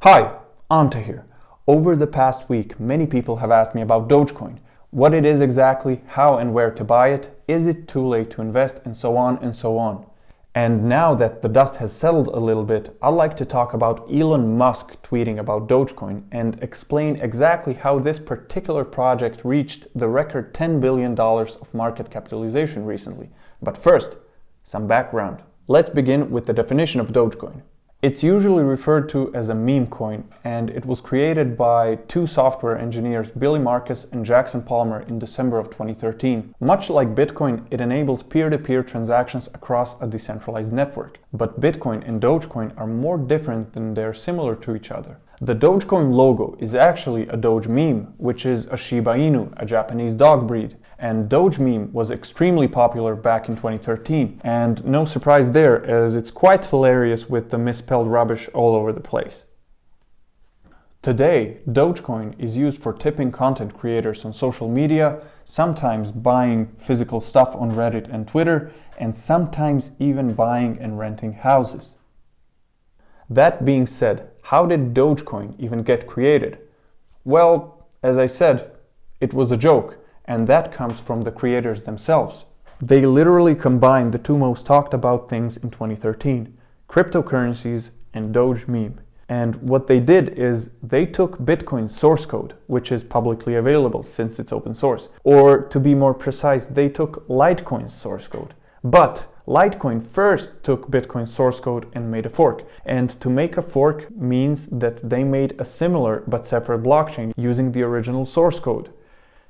Hi, Ante here. Over the past week, many people have asked me about Dogecoin, what it is exactly, how and where to buy it, is it too late to invest, and so on and so on. And now that the dust has settled a little bit, I'd like to talk about Elon Musk tweeting about Dogecoin and explain exactly how this particular project reached the record $10 billion of market capitalization recently. But first, some background. Let's begin with the definition of Dogecoin. It's usually referred to as a meme coin, and it was created by two software engineers, Billy Markus and Jackson Palmer, in December of 2013. Much like Bitcoin, it enables peer-to-peer transactions across a decentralized network. But Bitcoin and Dogecoin are more different than they're similar to each other. The Dogecoin logo is actually a Doge meme, which is a Shiba Inu, a Japanese dog breed. And Doge meme was extremely popular back in 2013, and no surprise there, as it's quite hilarious with the misspelled rubbish all over the place. Today, Dogecoin is used for tipping content creators on social media, sometimes buying physical stuff on Reddit and Twitter, and sometimes even buying and renting houses. That being said, how did Dogecoin even get created? Well, as I said, it was a joke. And that comes from the creators themselves. They literally combined the two most talked about things in 2013, cryptocurrencies and Doge meme. And what they did is they took Bitcoin's source code, which is publicly available since it's open source. Or to be more precise, they took Litecoin's source code. But Litecoin first took Bitcoin's source code and made a fork. And to make a fork means that they made a similar but separate blockchain using the original source code.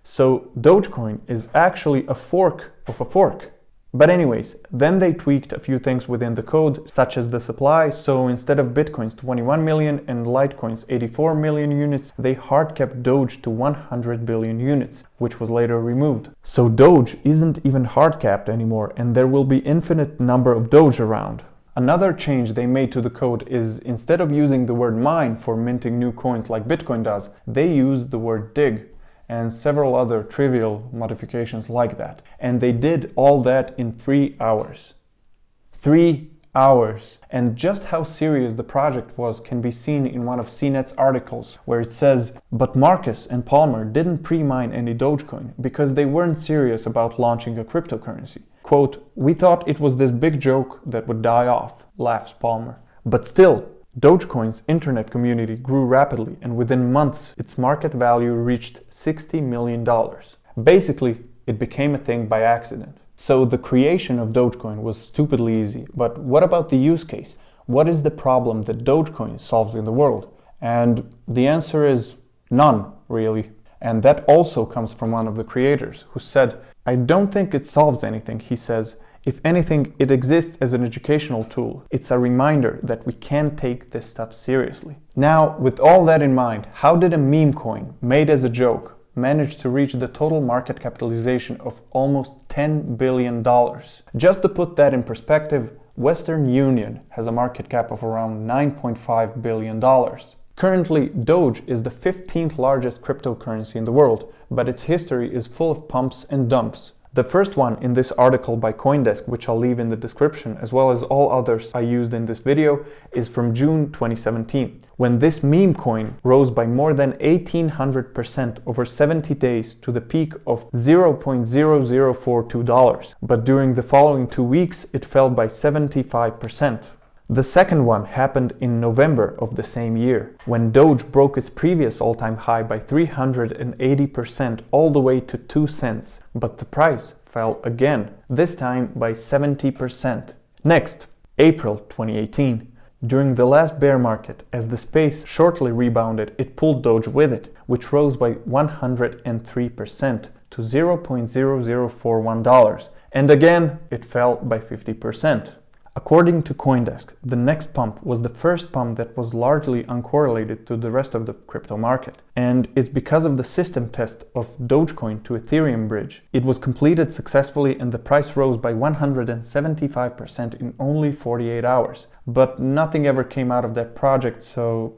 So Dogecoin is actually a fork of a fork. But anyways, then they tweaked a few things within the code, such as the supply. So instead of Bitcoin's 21 million and Litecoin's 84 million units, they hard kept Doge to 100 billion units, which was later removed. So Doge isn't even hard capped anymore, and there will be infinite number of Doge around. Another change they made to the code is instead of using the word mine for minting new coins like Bitcoin does, they used the word dig, and several other trivial modifications like that. And they did all that in 3 hours. 3 hours! And just how serious the project was can be seen in one of CNET's articles, where it says, but Markus and Palmer didn't pre-mine any Dogecoin because they weren't serious about launching a cryptocurrency. Quote, "We thought it was this big joke that would die off," laughs Palmer. But still, Dogecoin's internet community grew rapidly, and within months its market value reached $60 million. Basically, it became a thing by accident. So the creation of Dogecoin was stupidly easy, but what about the use case? What is the problem that Dogecoin solves in the world? And the answer is none, really. And that also comes from one of the creators, who said, "I don't think it solves anything," he says. "If anything, it exists as an educational tool. It's a reminder that we can take this stuff seriously." Now, with all that in mind, how did a meme coin, made as a joke, manage to reach the total market capitalization of almost $10 billion? Just to put that in perspective, Western Union has a market cap of around $9.5 billion. Currently, Doge is the 15th largest cryptocurrency in the world, but its history is full of pumps and dumps. The first one in this article by CoinDesk, which I'll leave in the description, as well as all others I used in this video, is from June 2017, when this meme coin rose by more than 1800% over 70 days to the peak of $0.0042. But during the following 2 weeks, it fell by 75%. The second one happened in November of the same year, when Doge broke its previous all-time high by 380% all the way to 2 cents, but the price fell again, this time by 70%. Next, April 2018. During the last bear market, as the space shortly rebounded, it pulled Doge with it, which rose by 103% to $0.0041, and again it fell by 50%. According to CoinDesk, the next pump was the first pump that was largely uncorrelated to the rest of the crypto market. And it's because of the system test of Dogecoin to Ethereum bridge. It was completed successfully and the price rose by 175% in only 48 hours. But nothing ever came out of that project, so...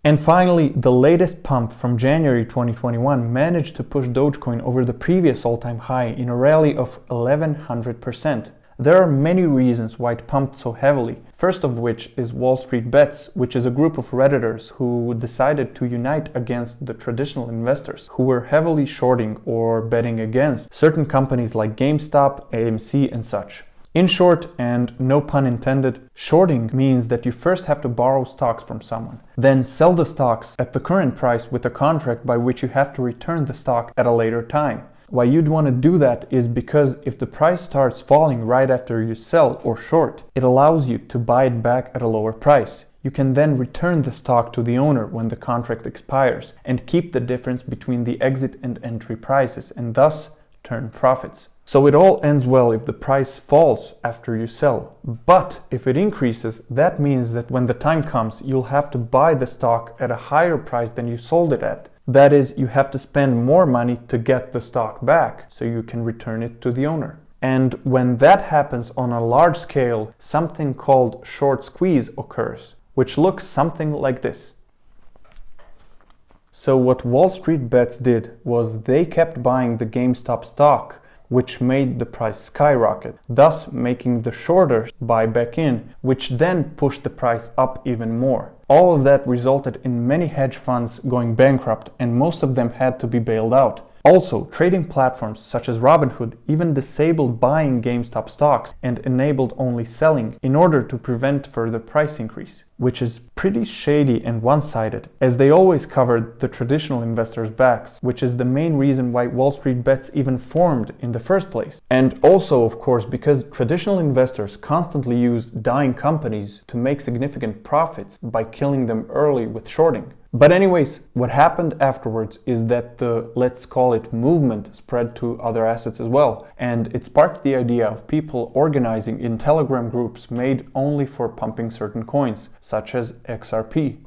And finally, the latest pump from January 2021 managed to push Dogecoin over the previous all-time high in a rally of 1100%. There are many reasons why it pumped so heavily. First of which is Wall Street Bets, which is a group of Redditors who decided to unite against the traditional investors who were heavily shorting or betting against certain companies like GameStop, AMC, and such. In short, and no pun intended, shorting means that you first have to borrow stocks from someone, then sell the stocks at the current price with a contract by which you have to return the stock at a later time. Why you'd want to do that is because if the price starts falling right after you sell or short, it allows you to buy it back at a lower price. You can then return the stock to the owner when the contract expires and keep the difference between the exit and entry prices and thus turn profits. So it all ends well if the price falls after you sell. But if it increases, that means that when the time comes, you'll have to buy the stock at a higher price than you sold it at. That is, you have to spend more money to get the stock back so you can return it to the owner. And when that happens on a large scale, something called short squeeze occurs, which looks something like this. So what Wall Street Bets did was they kept buying the GameStop stock, which made the price skyrocket, thus making the shorters buy back in, which then pushed the price up even more. All of that resulted in many hedge funds going bankrupt, and most of them had to be bailed out. Also, trading platforms such as Robinhood even disabled buying GameStop stocks and enabled only selling in order to prevent further price increase, which is pretty shady and one-sided, as they always covered the traditional investors' backs, which is the main reason why Wall Street Bets even formed in the first place. And also, of course, because traditional investors constantly use dying companies to make significant profits by killing them early with shorting. But anyways, what happened afterwards is that the, let's call it, movement spread to other assets as well. And it sparked the idea of people organizing in Telegram groups made only for pumping certain coins, such as XRP.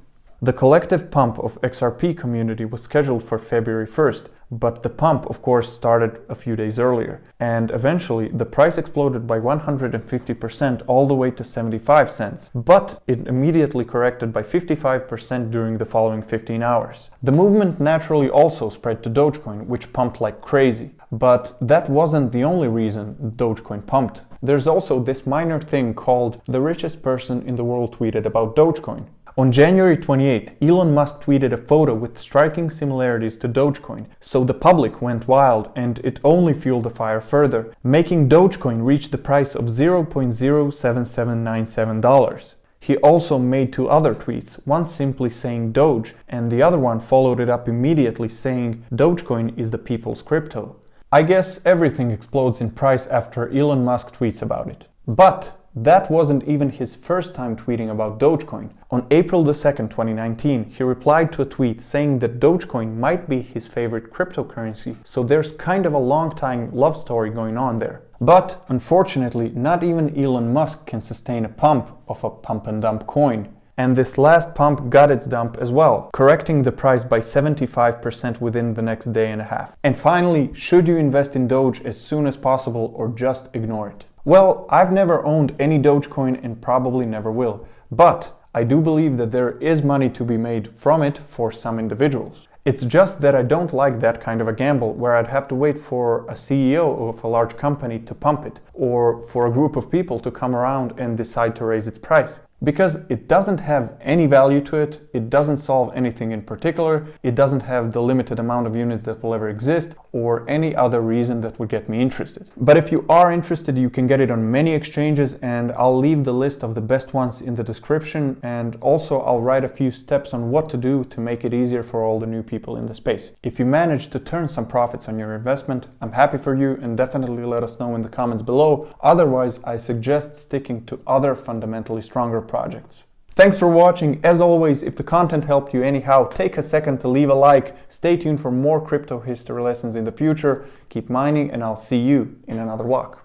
The collective pump of XRP community was scheduled for February 1st, but the pump, of course, started a few days earlier. And eventually, the price exploded by 150% all the way to 75 cents. But it immediately corrected by 55% during the following 15 hours. The movement naturally also spread to Dogecoin, which pumped like crazy. But that wasn't the only reason Dogecoin pumped. There's also this minor thing called the richest person in the world tweeted about Dogecoin. On January 28th, Elon Musk tweeted a photo with striking similarities to Dogecoin, so the public went wild and it only fueled the fire further, making Dogecoin reach the price of $0.07797. He also made two other tweets, one simply saying Doge, and the other one followed it up immediately saying Dogecoin is the people's crypto. I guess everything explodes in price after Elon Musk tweets about it. But that wasn't even his first time tweeting about Dogecoin. On April 2nd, 2019, he replied to a tweet saying that Dogecoin might be his favorite cryptocurrency, so there's kind of a long-time love story going on there. But unfortunately, not even Elon Musk can sustain a pump of a pump and dump coin. And this last pump got its dump as well, correcting the price by 75% within the next day and a half. And finally, should you invest in Doge as soon as possible or just ignore it? Well, I've never owned any Dogecoin and probably never will, but I do believe that there is money to be made from it for some individuals. It's just that I don't like that kind of a gamble where I'd have to wait for a CEO of a large company to pump it, or for a group of people to come around and decide to raise its price. Because it doesn't have any value to it, it doesn't solve anything in particular, it doesn't have the limited amount of units that will ever exist, or any other reason that would get me interested. But if you are interested, you can get it on many exchanges, and I'll leave the list of the best ones in the description, and also I'll write a few steps on what to do to make it easier for all the new people in the space. If you manage to turn some profits on your investment, I'm happy for you, and definitely let us know in the comments below. Otherwise, I suggest sticking to other fundamentally stronger projects. Thanks for watching. As always, if the content helped you anyhow, take a second to leave a like. Stay tuned for more crypto history lessons in the future. Keep mining, and I'll see you in another walk.